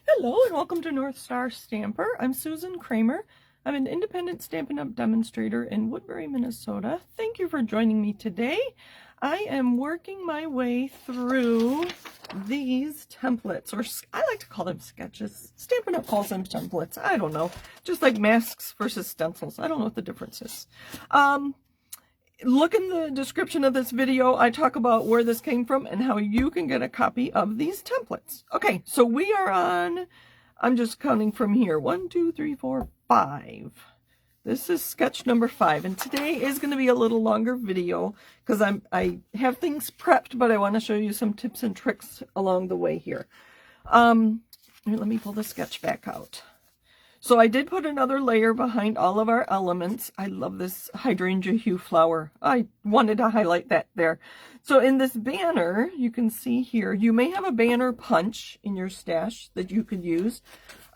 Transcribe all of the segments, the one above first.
Hello and welcome to North Star Stamper. I'm Susan Kramer. I'm an independent Stampin' Up! Demonstrator in Woodbury, Minnesota. Thank you for joining me today. I am working my way through these templates, or I like to call them sketches. Stampin' Up! Calls them templates. I don't know. Just like masks versus stencils. I don't know what the difference is. Look in the description of this video. I talk about where this came from and how you can get a copy of these templates. Okay, so we are on, I'm just counting from here, 1, 2, 3, 4, 5. This is sketch number 5, and today is going to be a little longer video because I have things prepped, but I want to show you some tips and tricks along the way here. Let me pull the sketch back out. So I did put another layer behind all of our elements. I love this hydrangea hue flower. I wanted to highlight that there. So in this banner, you can see here, you may have a banner punch in your stash that you could use.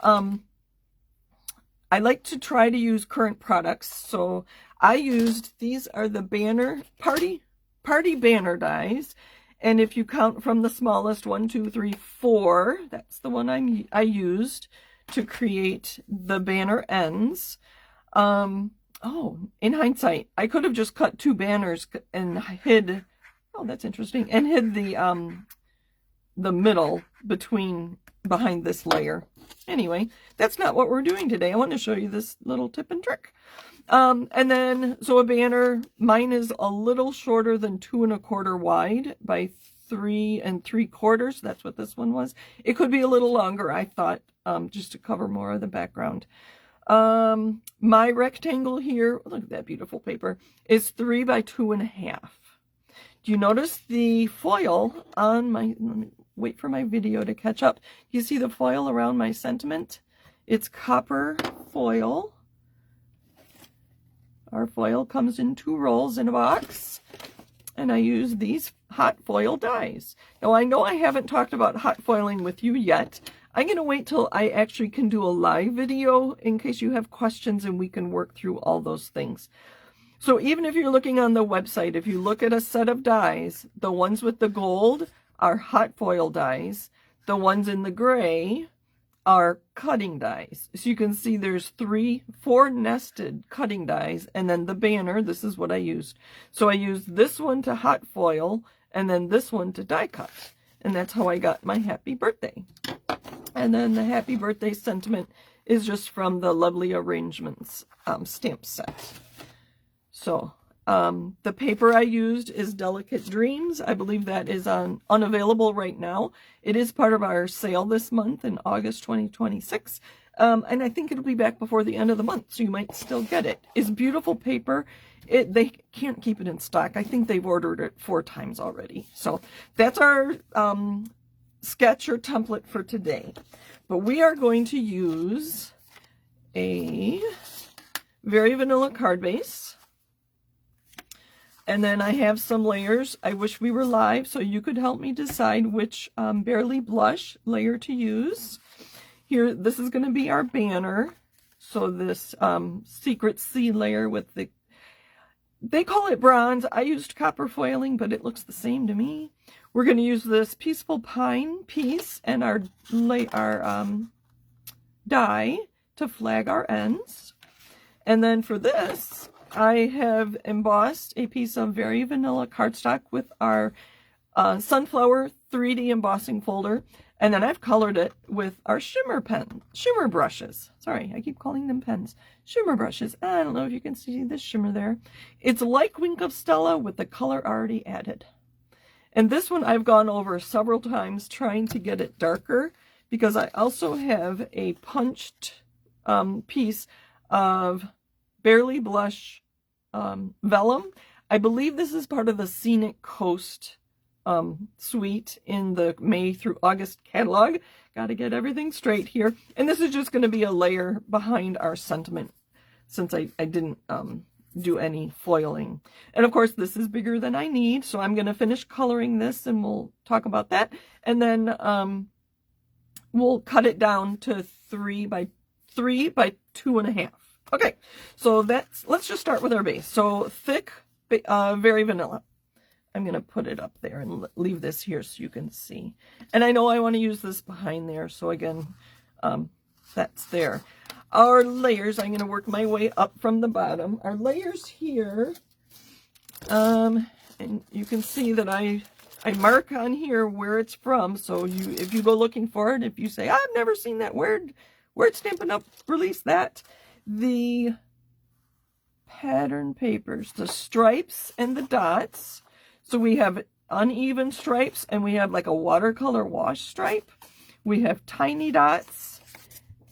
I like to try to use current products. So I used, these are the banner, party banner dies. And if you count from the smallest, 1, 2, 3, 4, that's the one I used to create the banner ends. Oh, in hindsight, I could have just cut 2 banners and hid, oh, that's interesting, and hid the middle behind this layer. Anyway, that's not what we're doing today. I want to show you this little tip and trick. And then, so a banner, mine is a little shorter than 2 1/4 wide by 3 3/4. That's what this one was. It could be a little longer, I thought, just to cover more of the background. My rectangle here, look at that beautiful paper, is 3 by 2 1/2. Do you notice the foil on my, let me wait for my video to catch up. You see the foil around my sentiment? It's copper foil. Our foil comes in 2 rolls in a box, and I use these hot foil dies. Now I know I haven't talked about hot foiling with you yet. I'm going to wait till I actually can do a live video in case you have questions and we can work through all those things. So even if you're looking on the website, if you look at a set of dies, the ones with the gold are hot foil dies. The ones in the gray are cutting dies. So you can see there's 4 nested cutting dies, and then the banner, this is what I used. So I used this one to hot foil and then this one to die cut. And that's how I got my happy birthday. And then the happy birthday sentiment is just from the Lovely Arrangements stamp set. So the paper I used is Delicate Dreams. I believe that is unavailable right now. It is part of our sale this month in August 2026. And I think it'll be back before the end of the month, so you might still get it. It's beautiful paper. They can't keep it in stock. I think they've ordered it 4 times already. So that's our sketch or template for today. But we are going to use a Very Vanilla card base. And then I have some layers. I wish we were live so you could help me decide which Barely Blush layer to use. Here, this is going to be our banner. So this Secret Sea layer with the, they call it bronze. I used copper foiling, but it looks the same to me. We're going to use this Peaceful Pine piece and our die to flag our ends. And then for this, I have embossed a piece of Very Vanilla cardstock with our Sunflower 3D embossing folder. And then I've colored it with our shimmer brushes. Sorry, I keep calling them pens. Shimmer brushes. I don't know if you can see this shimmer there. It's like Wink of Stella with the color already added. And this one I've gone over several times trying to get it darker because I also have a punched piece of Barely Blush vellum. I believe this is part of the Scenic Coast suite in the May through August catalog. Got to get everything straight here. And this is just going to be a layer behind our sentiment since I didn't do any foiling. And of course this is bigger than I need, so I'm going to finish coloring this and we'll talk about that. And then we'll cut it down to 3 by 2 1/2. Okay, so let's just start with our base. So thick Very Vanilla. I'm going to put it up there and leave this here so you can see. And I know I want to use this behind there. So again, that's there. Our layers, I'm going to work my way up from the bottom. Our layers here, and you can see that I mark on here where it's from. So if you go looking for it, if you say, I've never seen that, where'd Stampin' Up! Release that? The pattern papers, the stripes and the dots. So we have uneven stripes and we have like a watercolor wash stripe. We have tiny dots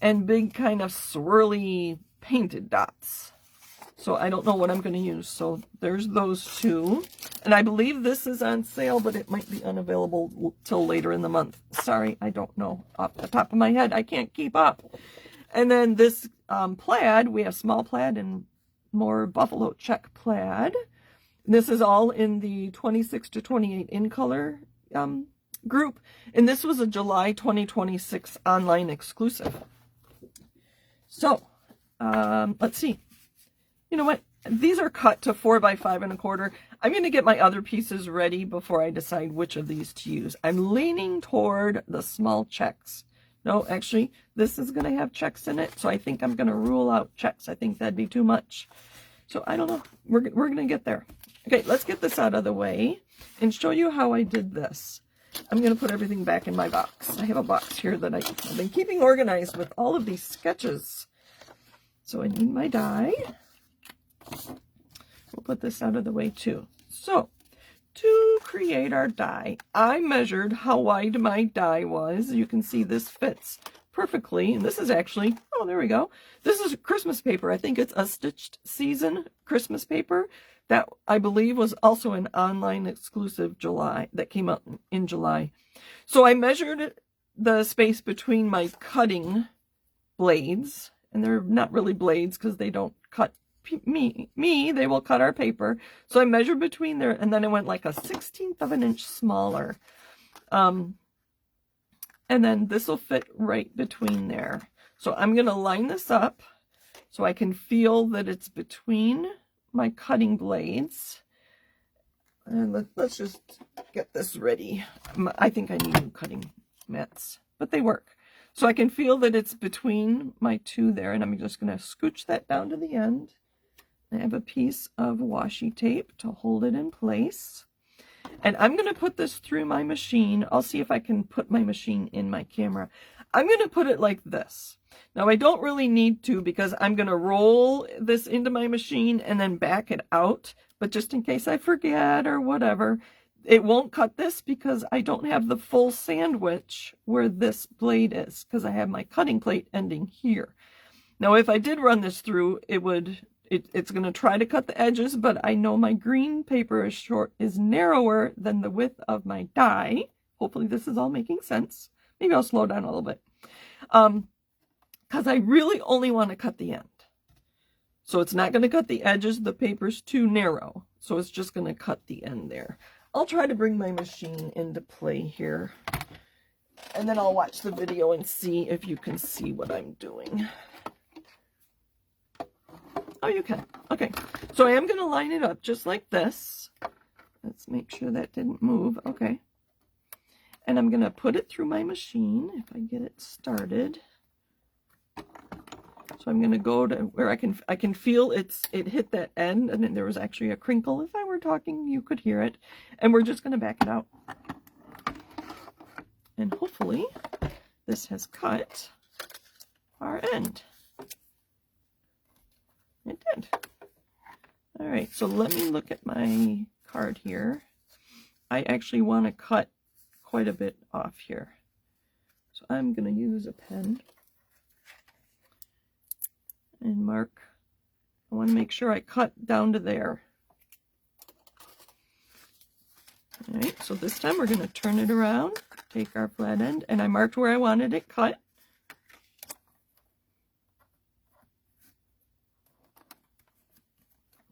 and big kind of swirly painted dots. So I don't know what I'm going to use. So there's those two. And I believe this is on sale, but it might be unavailable till later in the month. Sorry, I don't know off the top of my head. I can't keep up. And then this plaid, we have small plaid and more buffalo check plaid. This is all in the 26 to 28 in color group. And this was a July 2026 online exclusive. So, let's see. You know what? These are cut to 4 by 5 1/4. I'm going to get my other pieces ready before I decide which of these to use. I'm leaning toward the small checks. No, actually, this is going to have checks in it, so I think I'm going to rule out checks. I think that'd be too much. So I don't know. We're going to get there. Okay, let's get this out of the way and show you how I did this. I'm going to put everything back in my box. I have a box here that I've been keeping organized with all of these sketches. So I need my die. We'll put this out of the way too. So, to create our die, I measured how wide my die was. You can see this fits perfectly. And this is actually, oh, there we go. This is Christmas paper. I think it's a Stitched Season Christmas paper that I believe was also an online exclusive July that came out in July. So I measured the space between my cutting blades, and they're not really blades because they don't cut me, they will cut our paper. So I measured between there, and then I went like a 1/16 of an inch smaller. And then this will fit right between there. So I'm going to line this up so I can feel that it's between my cutting blades. And let's just get this ready. I think I need new cutting mats, but they work. So I can feel that it's between my two there, and I'm just going to scooch that down to the end. I have a piece of washi tape to hold it in place. And I'm going to put this through my machine. I'll see if I can put my machine in my camera. I'm going to put it like this. Now, I don't really need to because I'm going to roll this into my machine and then back it out. But just in case I forget or whatever, it won't cut this because I don't have the full sandwich where this blade is because I have my cutting plate ending here. Now, if I did run this through, it's going to try to cut the edges, but I know my green paper is narrower than the width of my die. Hopefully this is all making sense. Maybe I'll slow down a little bit. Because I really only want to cut the end. So it's not going to cut the edges. The paper's too narrow. So it's just going to cut the end there. I'll try to bring my machine into play here. And then I'll watch the video and see if you can see what I'm doing. Oh, you can. Okay. So I am going to line it up just like this. Let's make sure that didn't move. Okay. And I'm going to put it through my machine if I get it started. So I'm going to go to where I can feel it hit that end, and then there was actually a crinkle. If I were talking, you could hear it. And we're just going to back it out. And hopefully this has cut our end. It did. All right, so let me look at my card here. I actually want to cut quite a bit off here. So I'm going to use a pen and mark. I want to make sure I cut down to there. All right, so this time we're going to turn it around, take our flat end, and I marked where I wanted it cut.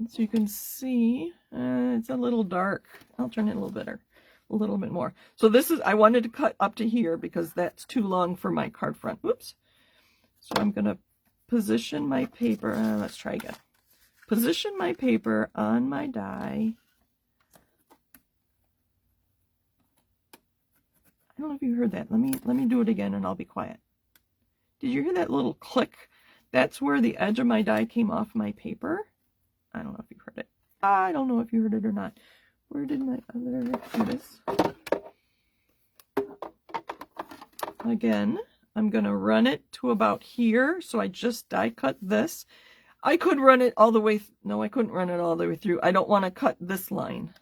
So you can see it's a little dark. I'll turn it a little bit more. So this is, I wanted to cut up to here because that's too long for my card front. Whoops. So I'm going to position my paper. Let's try again. Position my paper on my die I don't know if you heard that. Let me do it again and I'll be quiet. Did you hear that little click? That's where the edge of my die came off my paper. I don't know if you heard it. I don't know if you heard it or not. Where did my other do this? Again, I'm going to run it to about here. So I just die cut this. I could run it all the way. No, I couldn't run it all the way through. I don't want to cut this line.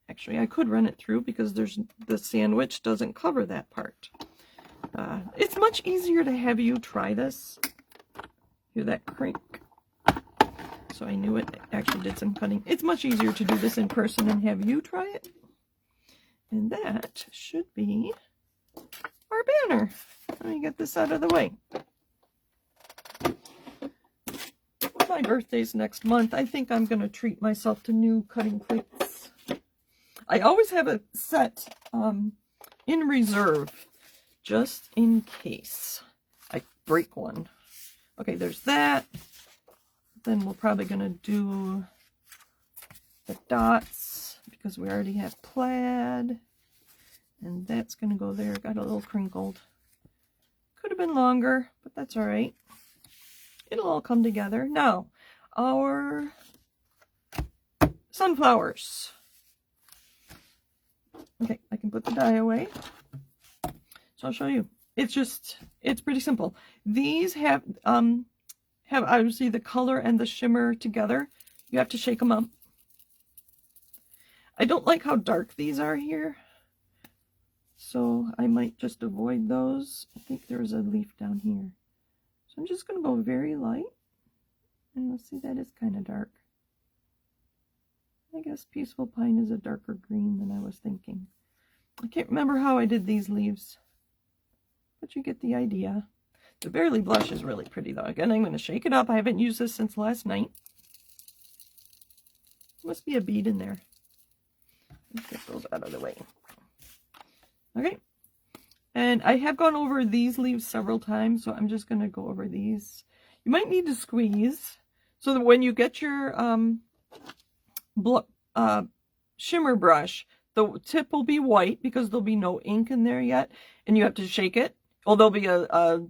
Actually, I could run it through because the sandwich doesn't cover that part. It's much easier to have you try this. Hear that crink? So I knew it actually did some cutting. It's much easier to do this in person and have you try it. And that should be our banner. Let me get this out of the way. My birthday's next month. I think I'm going to treat myself to new cutting plates. I always have a set in reserve just in case I break one. Okay, there's that. Then we're probably going to do the dots because we already have plaid. And that's going to go there. Got a little crinkled. Could have been longer, but that's all right. It'll all come together. Now, our sunflowers. Okay, I can put the die away. So I'll show you. It's pretty simple. These have obviously the color and the shimmer together. You have to shake them up. I don't like how dark these are here. So I might just avoid those. I think there's a leaf down here. So I'm just going to go very light. And you'll see that is kind of dark. I guess Peaceful Pine is a darker green than I was thinking. I can't remember how I did these leaves. But you get the idea. The Barely Blush is really pretty though. Again, I'm going to shake it up. I haven't used this since last night. Must be a bead in there. Let's get those out of the way. Okay. And I have gone over these leaves several times, so I'm just going to go over these. You might need to squeeze so that when you get your shimmer brush, the tip will be white because there'll be no ink in there yet, and you have to shake it. Well, there'll be a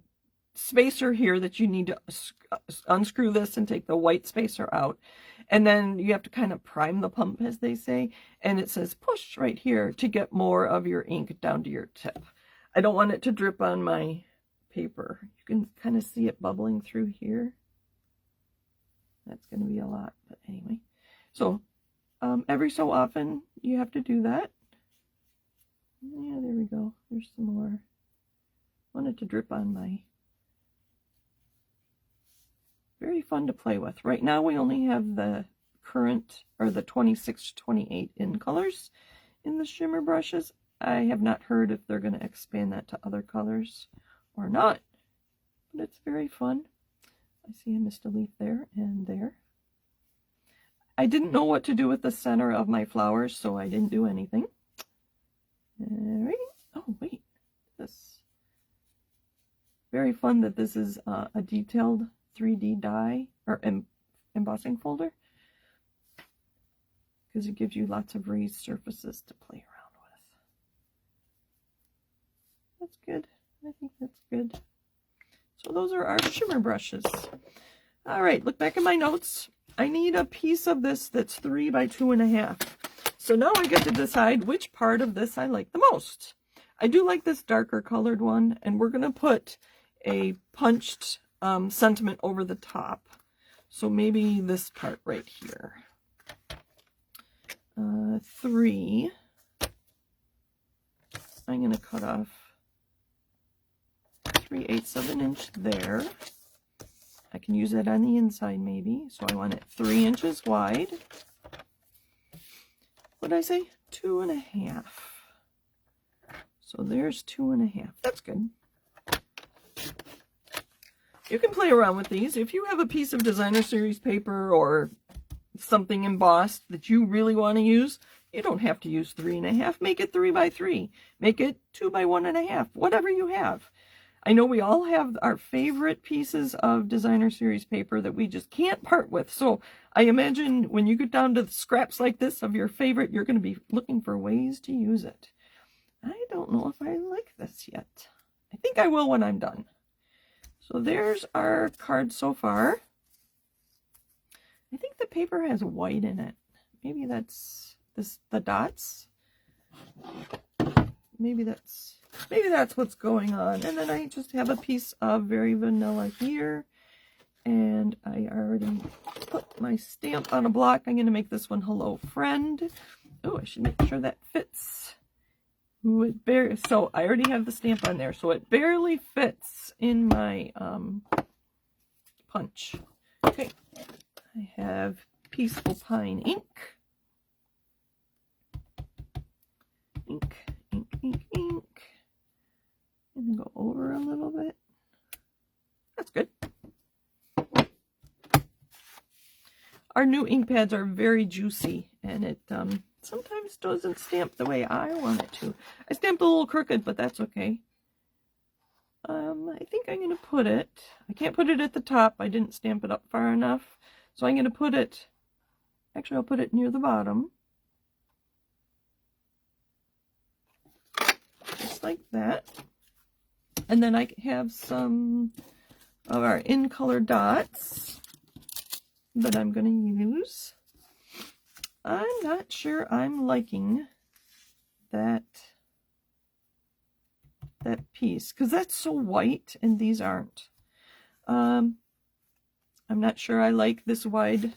spacer here that you need to unscrew this and take the white spacer out. And then you have to kind of prime the pump, as they say. And it says push right here to get more of your ink down to your tip. I don't want it to drip on my paper. You can kind of see it bubbling through here. That's going to be a lot, but anyway. So every so often you have to do that. Yeah, there we go. There's some more. I want it to drip on my... Very fun to play with. Right now we only have the current, or the 26 to 28 in colors in the shimmer brushes. I have not heard if they're going to expand that to other colors or not, but it's very fun. I see I missed a leaf there and there. I didn't know what to do with the center of my flowers, so I didn't do anything. Alrighty. Oh, wait. This. Very fun that this is a detailed 3D die or embossing folder because it gives you lots of raised surfaces to play around with. That's good. I think that's good. So those are our shimmer brushes. All right, look back at my notes. I need a piece of this that's 3 by 2.5. So now I get to decide which part of this I like the most. I do like this darker colored one, and we're going to put a punched sentiment over the top. So maybe this part right here. 3. I'm going to cut off 3/8 of an inch there. I can use that on the inside maybe. So I want it 3 inches wide. What did I say? 2.5. So there's 2.5. That's good. You can play around with these. If you have a piece of designer series paper or something embossed that you really want to use, you don't have to use 3.5. Make it 3 by 3. Make it 2 by 1.5. Whatever you have. I know we all have our favorite pieces of designer series paper that we just can't part with. So I imagine when you get down to the scraps like this of your favorite, you're going to be looking for ways to use it. I don't know if I like this yet. I think I will when I'm done. So there's our card so far. I think the paper has white in it. Maybe that's the dots. Maybe that's what's going on. And then I just have a piece of Very Vanilla here. And I already put my stamp on a block. I'm going to make this one Hello Friend. Oh, I should make sure that fits. Ooh, so I already have the stamp on there. So it barely fits in my punch. Okay. I have Peaceful Pine ink. Ink. And go over a little bit. That's good. Our new ink pads are very juicy, and it sometimes doesn't stamp the way I want it to. I stamped a little crooked, but that's okay. I think I'm going to put it, I can't put it at the top. I didn't stamp it up far enough. So I'm going to put it, actually I'll put it near the bottom. Just like that. And then I have some of our in color dots that I'm going to use. I'm not sure I'm liking that piece because that's so white and these aren't. I'm not sure I like this wide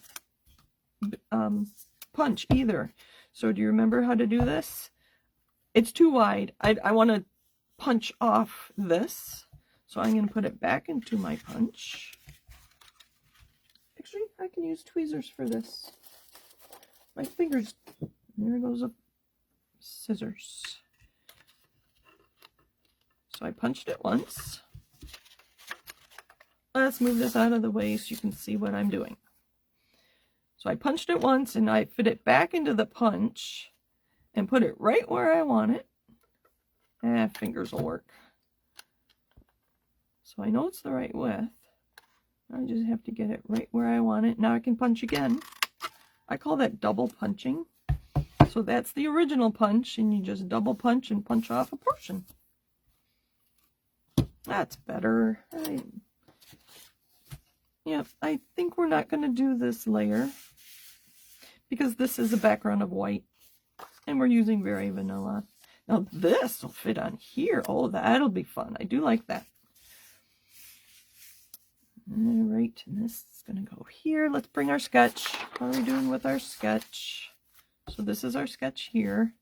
punch either. So do you remember how to do this? It's too wide. I want to punch off this. So I'm going to put it back into my punch. Actually, I can use tweezers for this. My fingers, there goes a scissors. So I punched it once. Let's move this out of the way so you can see what I'm doing. So I punched it once and I fit it back into the punch and put it right where I want it. Fingers will work. So I know it's the right width. I just have to get it right where I want it. Now I can punch again. I call that double punching. So that's the original punch, and you just double punch and punch off a portion. That's better. Yeah, I think we're not going to do this layer because this is a background of white, and we're using Very Vanilla. Now this will fit on here. Oh, that'll be fun. I do like that. All right, and this is going to go here. Let's bring our sketch. How are we doing with our sketch? So this is our sketch here.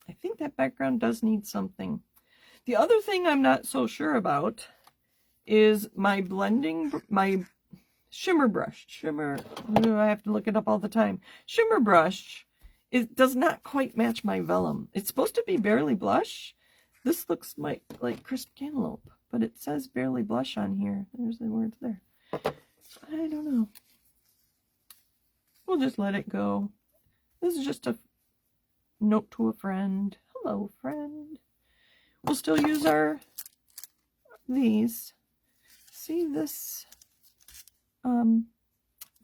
I think that background does need something. The other thing I'm not so sure about is my shimmer brush. Shimmer, I have to look it up all the time. Shimmer brush, it does not quite match my vellum. It's supposed to be Barely Blush. This looks like Crisp Cantaloupe, but it says Barely Blush on here. There's the words there. So I don't know. We'll just let it go. This is just a note to a friend. Hello, friend. We'll still use these. See, this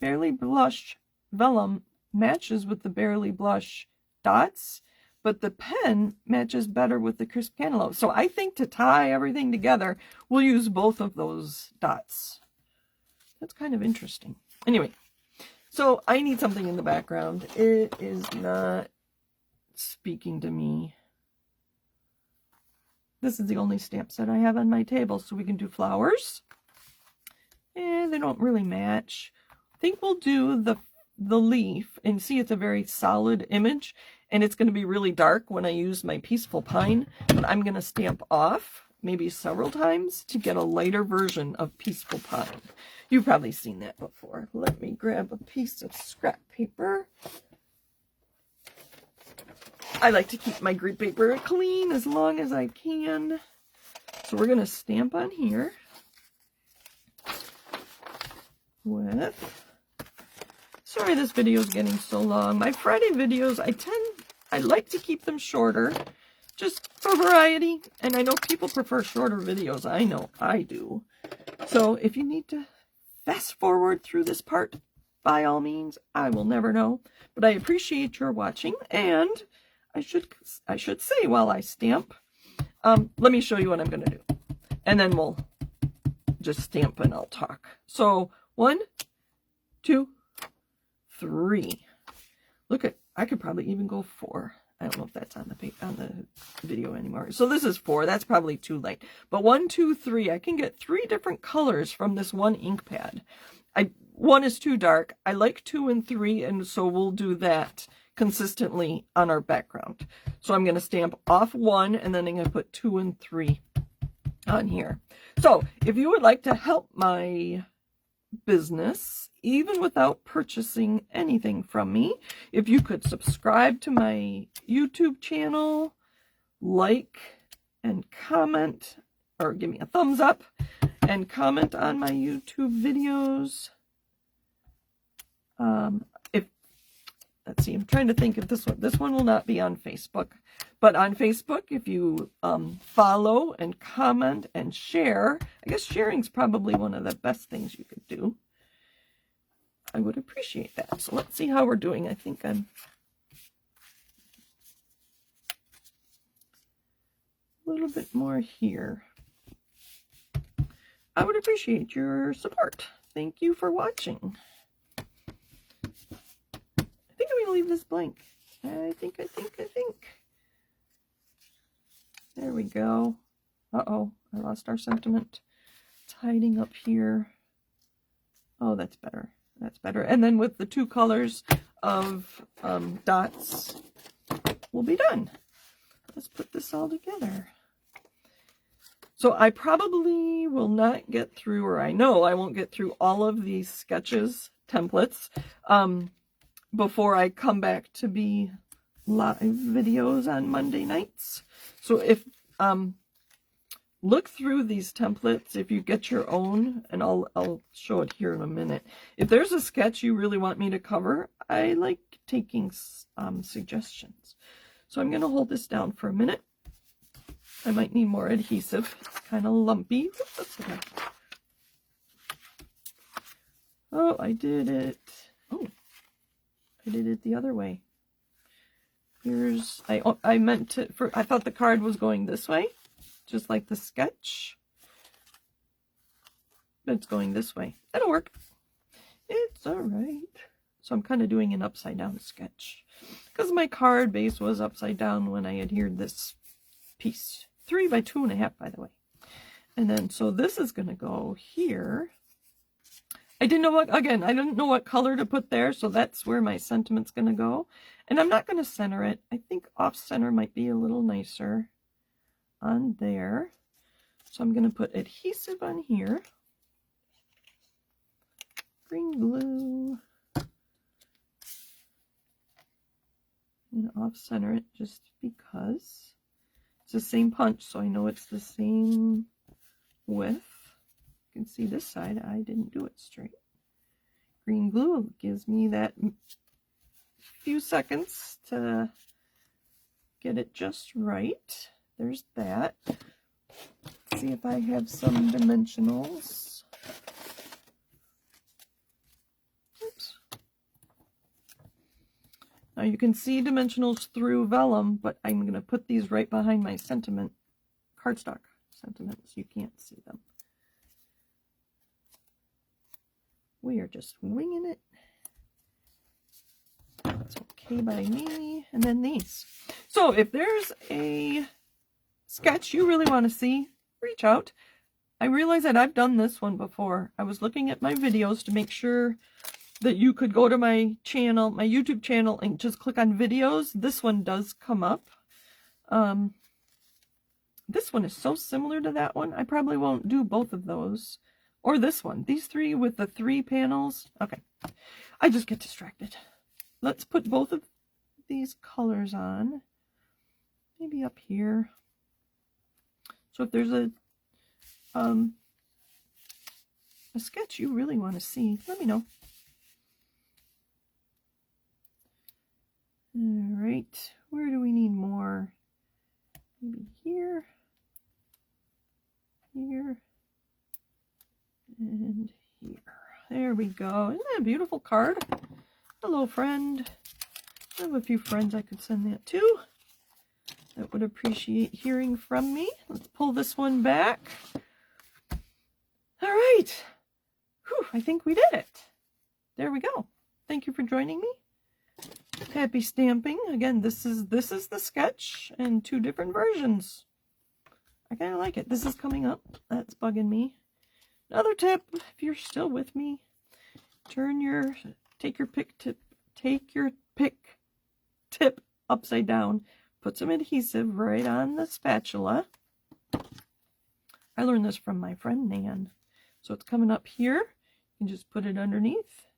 Barely Blush vellum matches with the Barely Blush dots, but the pen matches better with the Crisp Cantaloupe. So I think to tie everything together, we'll use both of those dots. That's kind of interesting. Anyway, so I need something in the background. It is not speaking to me. This is the only stamp set I have on my table, so we can do flowers. And they don't really match. I think we'll do the leaf, and see, it's a very solid image, and it's going to be really dark when I use my Peaceful Pine, but I'm going to stamp off maybe several times to get a lighter version of Peaceful Pine. You've probably seen that before. Let me grab a piece of scrap paper. I like to keep my grid paper clean as long as I can. So we're going to stamp on here with, sorry this video is getting so long. My Friday videos, I like to keep them shorter just for variety. And I know people prefer shorter videos. I know I do. So if you need to fast forward through this part, by all means, I will never know. But I appreciate your watching, and I should say while I stamp. Let me show you what I'm going to do. And then we'll just stamp and I'll talk. So 1, 2, 3. Look at, I could probably even go 4. I don't know if that's on the video anymore. So this is 4. That's probably too light. But 1, 2, 3. I can get 3 different colors from this one ink pad. 1 is too dark. I like 2 and 3, and so we'll do that consistently on our background. So I'm going to stamp off 1, and then I'm going to put 2 and 3 on here. So if you would like to help my business, even without purchasing anything from me, if you could subscribe to my YouTube channel, like and comment, or give me a thumbs up and comment on my YouTube videos. Let's see, I'm trying to think if this one will not be on Facebook, but on Facebook, if you follow and comment and share, I guess sharing's probably one of the best things you could do. I would appreciate that. So let's see how we're doing. I think I'm a little bit more here. I would appreciate your support. Thank you for watching. I think I'm going to leave this blank. I think. There we go. Uh-oh, I lost our sentiment. It's hiding up here. Oh, that's better. That's better. And then with the 2 colors of dots, we'll be done. Let's put this all together. So I probably will not get through, or I know I won't get through all of these sketches, templates, before I come back to be live videos on Monday nights. So if look through these templates if you get your own, and I'll show it here in a minute. If there's a sketch you really want me to cover, I like taking suggestions. So I'm going to hold this down for a minute. I might need more adhesive. It's kind of lumpy. Oh, I did it. Oh, I did it the other way. Here's, I meant to, I thought the card was going this way, just like the sketch. But it's going this way. That'll work. It's all right. So I'm kind of doing an upside down sketch because my card base was upside down when I adhered this piece. 3 by 2.5, by the way. And then, so this is going to go here. I didn't know what color to put there, so that's where my sentiment's going to go. And I'm not going to center it. I think off center might be a little nicer on there. So I'm going to put adhesive on here. Green glue. And off center it just because. It's the same punch, so I know it's the same width. You can see this side, I didn't do it straight. Green glue gives me that few seconds to get it just right. There's that. Let's see if I have some dimensionals. Oops. Now you can see dimensionals through vellum, but I'm going to put these right behind my sentiment, cardstock sentiments. You can't see them. We are just winging it. That's okay by me. And then these. So if there's a sketch you really want to see, reach out. I realize that I've done this one before. I was looking at my videos to make sure that you could go to my channel, my YouTube channel, and just click on videos. This one does come up. This one is so similar to that one. I probably won't do both of those. Or this one. These 3 with the 3 panels. Okay. I just get distracted. Let's put both of these colors on. Maybe up here. So if there's a sketch you really want to see, let me know. All right. Where do we need more? Maybe here. Here. And here. There we go. Isn't that a beautiful card? Hello, friend. I have a few friends I could send that to. that would appreciate hearing from me. Let's pull this one back. All right. Whew, I think we did it. There we go. Thank you for joining me. Happy stamping. Again, this is the sketch in 2 different versions. I kind of like it. This is coming up. That's bugging me. Another tip, if you're still with me, take your pick tip upside down. Put some adhesive right on the spatula. I learned this from my friend Nan. So it's coming up here. You can just put it underneath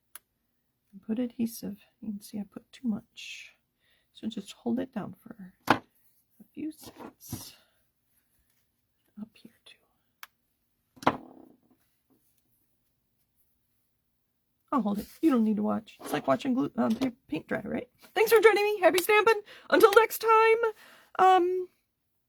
and put adhesive. You can see I put too much. So just hold it down for a few seconds. Up here too. I'll hold it. You don't need to watch. It's like watching paint dry, right? Thanks for joining me. Happy stamping. Until next time,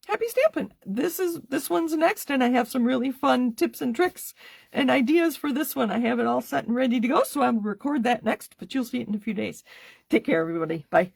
happy stamping. This one's next, and I have some really fun tips and tricks and ideas for this one. I have it all set and ready to go, so I'll record that next, but you'll see it in a few days. Take care, everybody. Bye.